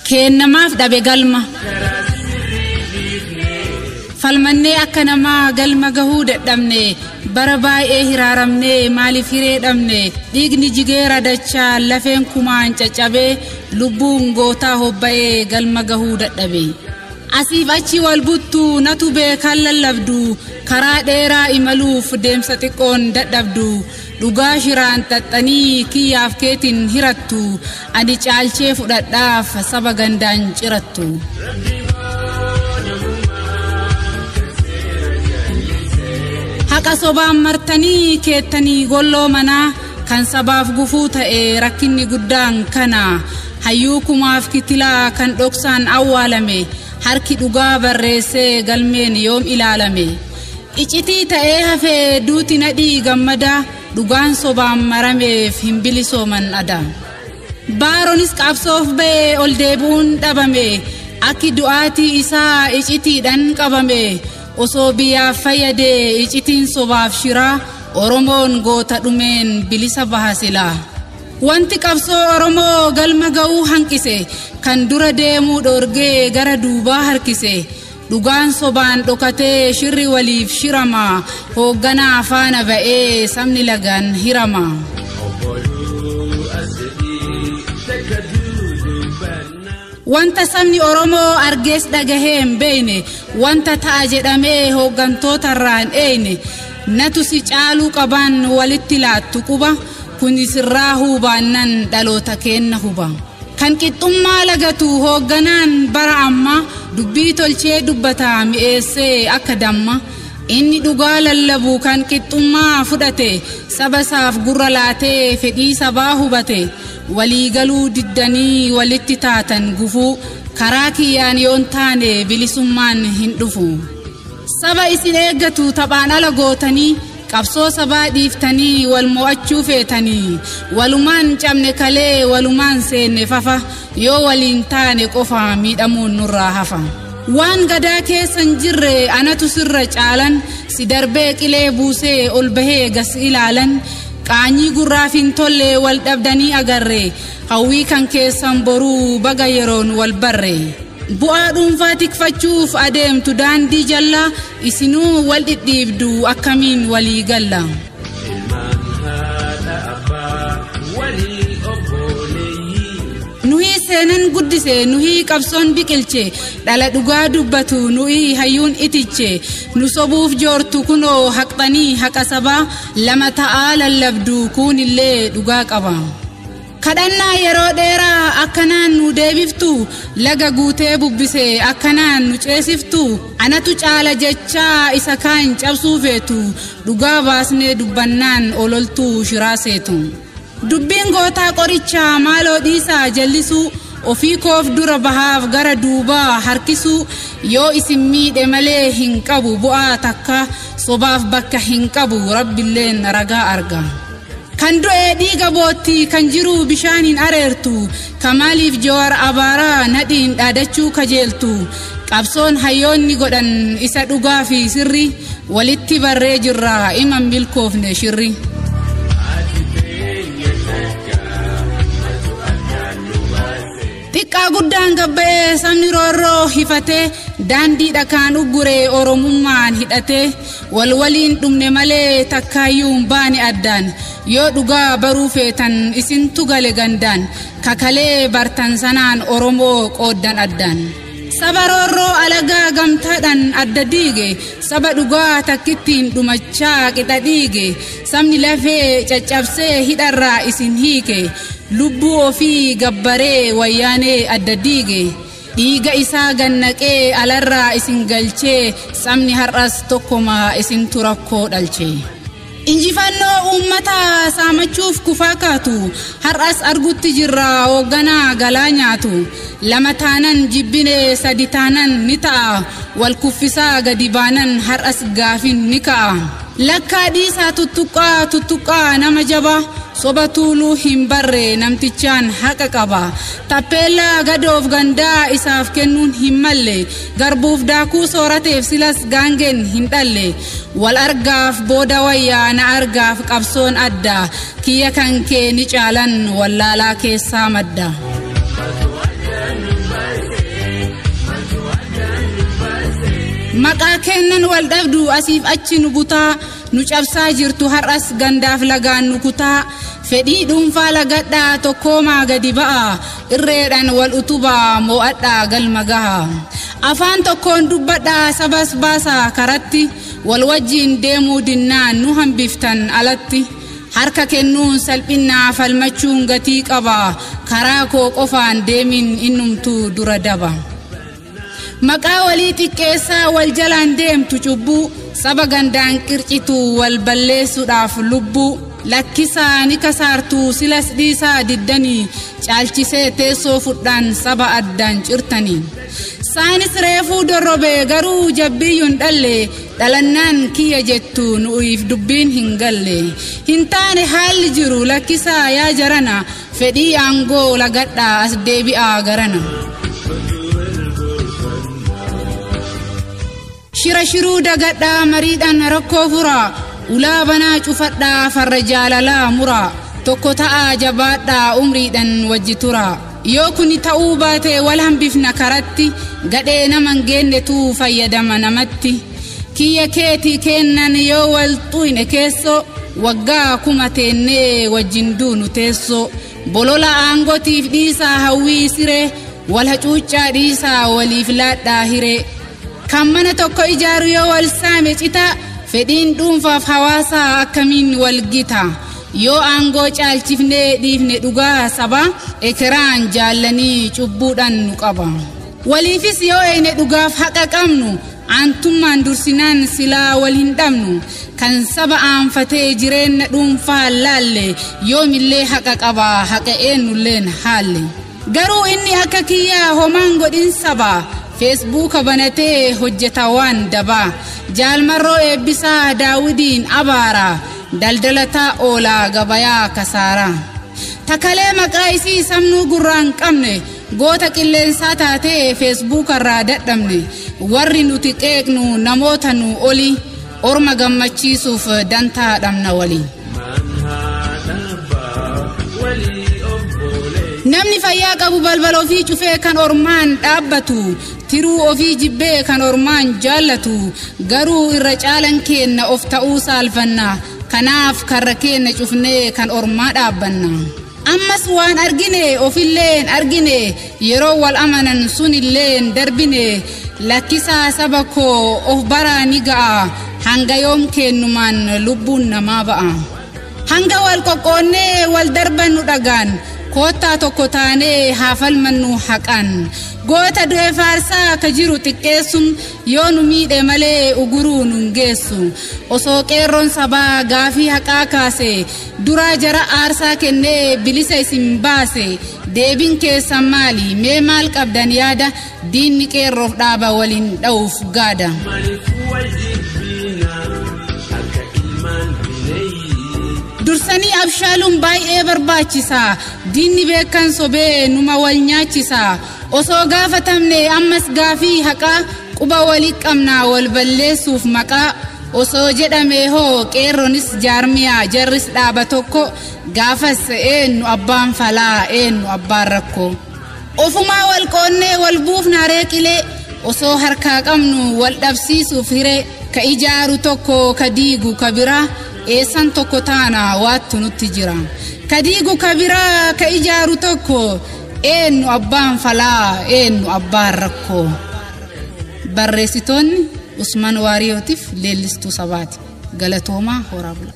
kennamaaf dhabe galma falmanne akka nama galma gahuu dadhabne bara baay'ee hiraaramne maaliif hiree dhabne dhiigni jigeera dachaa lafeen kumaan caccabe lubbuun gootaa hobba'ee galma gahuu dadhabe asiif achi wal buttu natu beekan lallabdu karaa dheeraa imaluuf deemsa xiqqoon dadhabdu dhugaa shiraan xaxxanii kiyyaaf keetiin hirattu ani caalchee fudhadhaaf saba gandaan cirattu haqa sobaan martanii keettanii golloo manaa kan sabaaf gufuu ta'e rakkinni guddaan kana hayyuu kumaaf kitilaa kan dhoksaan awwaalame harki dhugaa barreessee galmeen yoom ilaalame icitii ta'ee hafee duuti nadhii gammada dhugaan sobaan marameef hin bilisooman ada baaronis qabsoof ba'ee ol deebuun dhabame akki du'aatii isaa icitiidhaan qabame osoo biyyaaf fayyadee icitiin sobaaf shiraa oromoon goota dhumeen bilisa bahasilaa wanti qabsoo oromoo galma ga'uu hanqise kan dura deemuu dhorgee gara duubaa harkise dhugaan sobaan dhokatee shirri waliif shirama hoogganaa faana ba'ee sabni lagaan hirama wanta sabni oromoo argees dhagahee hin beeyne wanta ta'a jedhamee hooggantoota irraan eeyne natu si caaluu qabaan walitti laattu quba kuni sirraa hubaannan dhaloota kenna huba kan qixxummaa lagatu hoogganaan bara amma dubbii tolchee dubbata mi'eessee akka damma inni dhugaa lallabu kan qixxummaa fudhate saba isaaf gurra laatee fedhii sabaa hubate walii galuu diddanii walitti taatan gufuu karaa kiyyaan yoon taane bilisummaan hin dhufu saba isin eeggatu taphaan ala gootanii qabsoo sabaa dhiiftanii wal mo'achuu feetanii walumaan cabne kalee walumaan seenne fafa yoo waliin taane qofa miidhamuun nurraa hafa waan gadaa keessan jirre anatu sirra caalan si darbee qilee buusee ol bahee gas ilaalan qaanyii gurraaf hin tolle wal dhabdanii agarre hawwii kan keessan boruu baga yeroon wal barre bu'aa dhuunfaa tikfachuuf adeemtu daandii jalla isinuu wal dhidhiibdu akkamiin walii galla nuhi seenan guddise nuhi qabsoon biqilche dhala dhugaa dubbatu nuhi hayyuun itiche nu sobuuf joortu kunoo haqxanii haqa sabaa lama ta'aa lallabdu kunillee dhugaa qaba kadhannaa yeroo dheeraa akkanaan nu deebiftu laga guutee bubbise akkanaan nu ceesiftu anatu caala jechaa isa kaan cabsuu feetu dhugaa baasnee dubbannaan ololtuu shiraaseetu dubbiin gootaa qorichaa maaloo dhiisaa jallisuu ofii koof dura bahaaf gara duubaa harkisuu yoo isin miidhe malee hin qabu bu'aa takka sobaaf bakka hin qabu rabbilleen ragaa arga kan du'e dhiiga bootti kan jiru bishaaniin areertu kamaaliif jawar abaaraa nadhiin dhaadachuu kajeeltu qabsoon hayyoonni godhan isa dhugaa fi sirri walitti barree jirra iman milkoofne shirri xiqqaa guddaan gabba'ee sabni roorroo hifatee daandii dhakaan ugguree oromummaan hidhatee waliin dhumne malee takkaayyuun baane addaan yoo dhugaa baruu feetan isintu gale gandaan kakalee bartan sanaan oromoo qooddan addaan saba roorroo alagaa gamtaadhaan adda diige saba dhugaa takkittiin dhumachaa qixa dhiige sabni lafee caccabsee hidharraa isin hiike lubbuu ofii gabbaree wayyaanee adda diige dhiiga isaa gannaqee alarraa isin galchee sabni har'as tokkoma isintu rakkoo dhalche injifannoo uummataa saamachuuf kufaa kaatu har'as argutti jirra hoogganaa galaa nyaatu lama taanan jibbinee sadi taanan ni ta'a wal kuffisaa gadi baanan har'as gaafin ni ka'a lakkaa dhiisaa tuttuqqaa nama jaba soba tuuluu hin barre namtichaan haqa qaba tappeellaa gadoof gandaa isaaf kennuun hin malle garbuuf daakuu soorateef silas gaangeen hin dhalle wal argaaf booda wayyaa na argaaf qabsoon adda kiyya kan kee ni caalan wallaalaa keessaa madda maqaa kennan wal dhabdu asiif achi nu butaa nu cabsaa jirtu har'as gandaaf lagaan nu kutaa fedhii dhuunfaa lagadhaa tokkoomaa gadi ba'a irreedhaan wal utubaa moo'adhaa galma gaha afaan tokkoon dubbadhaa sabas baasaa karatti wal wajjiin deemuu dinnaan nu hambiftan alatti harka kennuun salphinnaa falmachuun gatii qaba karaa koo qofaan deemin innumtuu dura daba maqaa walii xiqqeessaa wal jalaan deemtu cubbuu saba gandaan qircitu wal balleessuudhaaf lubbuu lakkisaa ni kasaartu silas dhiisaa diddanii caalchisee teessoo fudhaan saba addaan cirtanii saanis reefuu dorrobee garuu jabbiyyuun dhalle dhalannaan kiyya jettu nu'uif dubbiin hin galle hin taane haalli jiru lakkisaa yaa jarana fedhii aangoo lagadhaa as deebi'aa garana shira shiruu dagadhaa mariidhaan rakkoo furaa ulaa banaa cufadhaa farra jaalalaa muraa tokko ta'aa jabaadhaa umriidhaan wajji turaa yoo kuni ta'uu baate wal hambifna karatti gadhee naman geennetu fayyadama namatti kiyya keetii kennan yoo wal xuyne keessoo waggaa kuma teennee wajjin duunu teessoo bolola aangotiif dhiisaa hawwii siree wal hacuuccaa dhiisaa waliif laadhaa hiree kan mana tokko ijaaru yoo wal saame citaa fedhiin dhuunfaaf hawaasaa akkamiin wal gita yoo aangoo caalchifnee dhiifne dhugaa saba ekeraan jaallanii cubbuudhaan nu qaba waliifis yoo eeyne dhugaaf haqa qabnu aantummaan dursinaan silaa wal hin dhabnu kan saba aanfatee jireenya dhuunfaa laalle yoomillee haqa qaba haqa eenyulleen haalle garuu inni akka kiyyaa homaan godhin saba Facebook banatee hojjeta waan dabaa jaalmarroo eebbisaa daawudiin abaara daldalataa oolaa gabayaa kasaaraa takalee maqaa isii samnuu gurraan qabne goota qilleensaa taatee Facebook irraa dadhabne warri nuti qeeqnu namoota nu oli orma gammachiisuuf dantaa dhabna wali namni fayyaa qabu balbal ofii cufee kan ormaan dhaabbatu tiruu ofii jibbee kan ormaan jaallatu garuu irra caalan keenna of ta'uu saalfanna kanaaf karra keenna cufnee kan ormaa dhaabbanna ammas waan argine ofilleen argine yeroo wal amanan sunilleen darbine lakkisaa saba koo of baraa ni ga'a hanga yoom kennumaan lubbuun namaa ba'a hanga wal qoqqoonnee wal darbannu dhagaan koottaa tokko taanee haafalmannu haqan goota du'e faarsaa ka jiru xiqqeessun yoo nu miidhe malee uguruu nun geessu osoo qeerroon sabaa gaafii haqaa kaase duraa jara aarsaa kennee bilisa isin baase deebiin keessan maali mee maal qabdan yaada diinni qeerroof dhaaba waliin dha'uuf gaada dursanii abshaaluun baay'ee barbaachisa diinni beekan sobee numa wal nyaachisa osoo gaafatamne ammas gaafii haqaa quba walii qabnaa wal balleessuuf maqaa osoo jedhame hoo qeerronis jaarmiyaa jarris dhaaba tokko gaafas eenyu abbaan falaa eenyu abbaan rakkoo ofumaa wal qoonnee wal buufnaa reeqilee osoo harkaa qabnu wal dhabsiisuuf hiree ka ijaaru tokko ka diigu ka biraa eessan tokko taana waattu nutti jira ka diigu ka biraa ka ijaaru tokko eenyu abbaan falaa eenyu abbaan rakkoo barreessitoonni Usman Waariyootiif leellistuu sabaati galatoomaa horaa bula